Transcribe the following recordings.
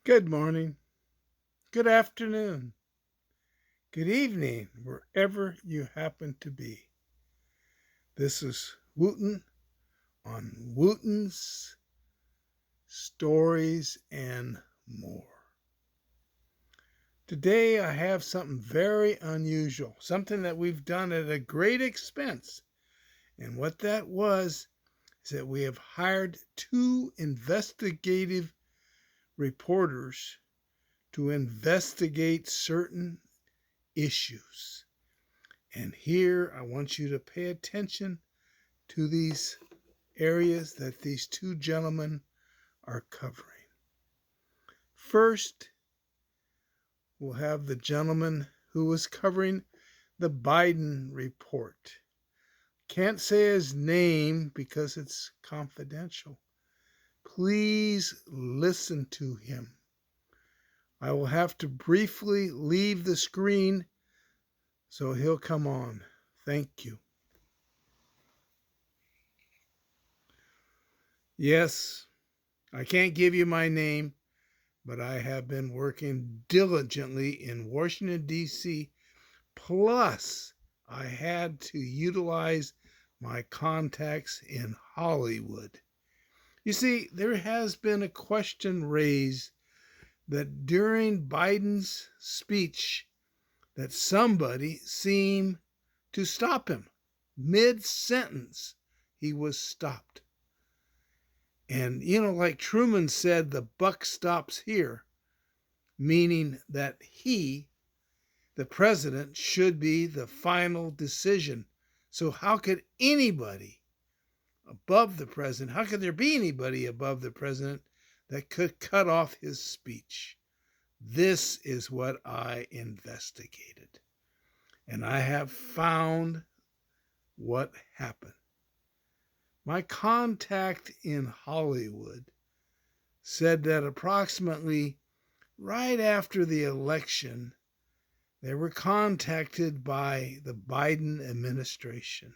Good morning, good afternoon, good evening, wherever you happen to be. This is Wooten on Woeton'S Stories and More. Today I have something very unusual, something that we've done at a great expense. And what that was is that we have hired two investigative reporters to investigate certain issues. And here I want you to pay attention to these areas that these two gentlemen are covering. First, we'll have the gentleman who was covering the Biden report. Can't say his name because it's confidential. Please listen to him. I will have to briefly leave the screen so he'll come on. Thank you. Yes, I can't give you my name, but I have been working diligently in Washington, D.C. Plus, I had to utilize my contacts in Hollywood. You see, there has been a question raised that during Biden's speech that somebody seemed to stop him. Mid-sentence, he was stopped. And, like Truman said, the buck stops here, meaning that he, the president, should be the final decision. So how could anybody above the president, how could there be anybody above the president that could cut off his speech? This is what I investigated. And I have found what happened. My contact in Hollywood said that approximately right after the election, they were contacted by the Biden administration.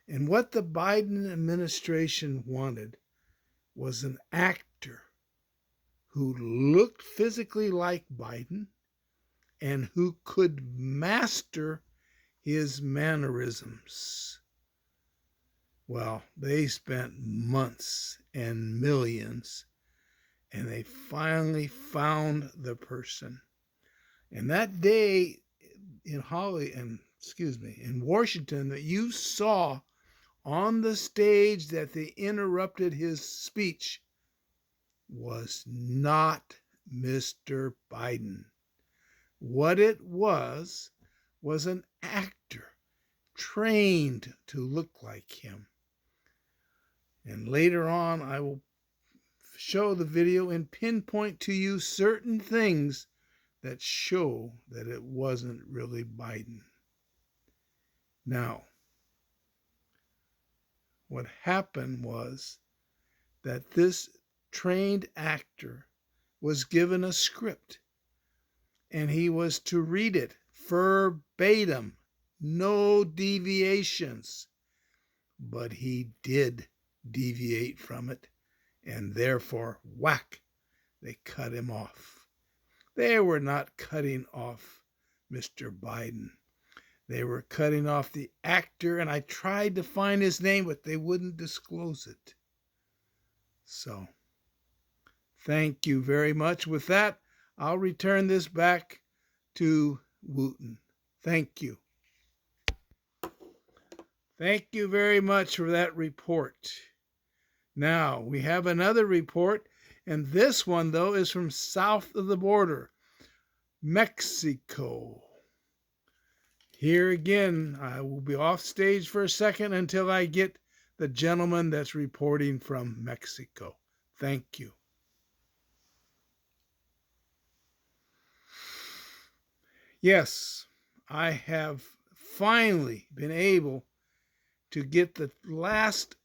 And what the Biden administration wanted was an actor who looked physically like Biden and who could master his mannerisms. Well, they spent months and millions, and they finally found the person. And that day in Washington, that you saw on the stage that they interrupted his speech was not Mr. Biden. What it was an actor trained to look like him. And later on, I will show the video and pinpoint to you certain things that show that it wasn't really Biden. Now, what happened was that this trained actor was given a script, and he was to read it verbatim, no deviations. But he did deviate from it, and therefore, whack, they cut him off. They were not cutting off Mr. Biden. They were cutting off the actor, and I tried to find his name, but they wouldn't disclose it. So, thank you very much. With that, I'll return this back to Wooten. Thank you. Thank you very much for that report. Now, we have another report, and this one, though, is from south of the border, Mexico. Here again, I will be off stage for a second until I get the gentleman that's reporting from Mexico. Thank you. Yes, I have finally been able to get the last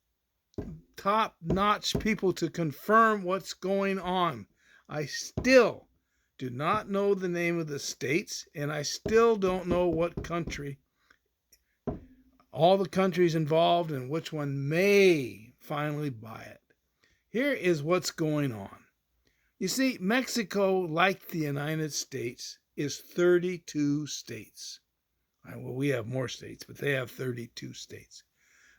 top-notch people to confirm what's going on. I still do not know the name of the states, and I still don't know what country, all the countries involved, and which one may finally buy it. Here is what's going on. You see, Mexico, like the United States, is 32 states. Well, we have more states, but they have 32 states.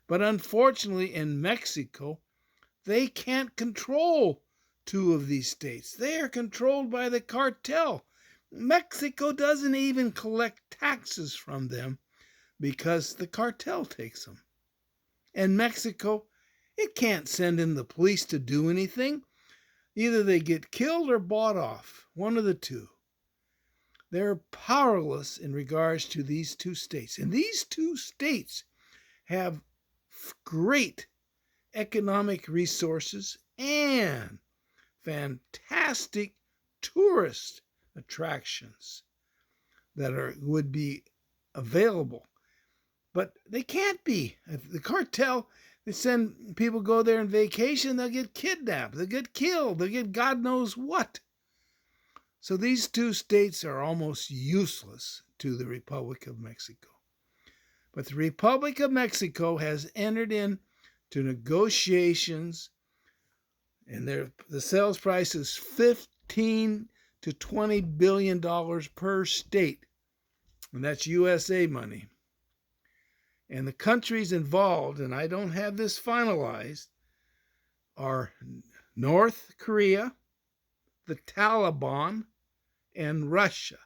But unfortunately, in Mexico, they can't control two of these states. They are controlled by the cartel. Mexico doesn't even collect taxes from them because the cartel takes them. And Mexico, it can't send in the police to do anything. Either they get killed or bought off, one of the two. They're powerless in regards to these two states. And these two states have great economic resources and fantastic tourist attractions that would be available. But they can't be. If the cartel, they send people go there on vacation, they'll get kidnapped, they'll get killed, they'll get God knows what. So these two states are almost useless to the Republic of Mexico. But the Republic of Mexico has entered into negotiations, and the sales price is $15 to $20 billion per state. And that's USA money. And the countries involved, and I don't have this finalized, are North Korea, the Taliban, and Russia.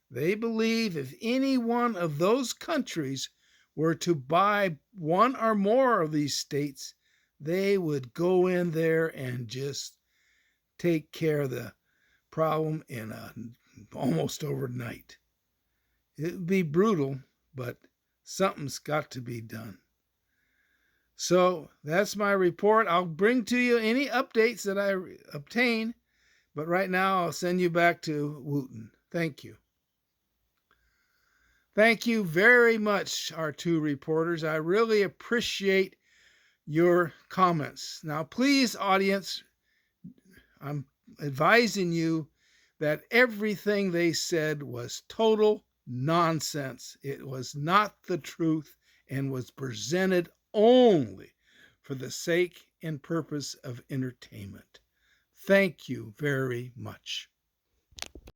They believe if any one of those countries were to buy one or more of these states, they would go in there and just take care of the problem in almost overnight. It would be brutal, but something's got to be done. So that's my report. I'll bring to you any updates that I obtain, but right now I'll send you back to Woeton. Thank you. Thank you very much, our two reporters. I really appreciate your comments. Now, please, audience, I'm advising you that everything they said was total nonsense. It was not the truth and was presented only for the sake and purpose of entertainment. Thank you very much.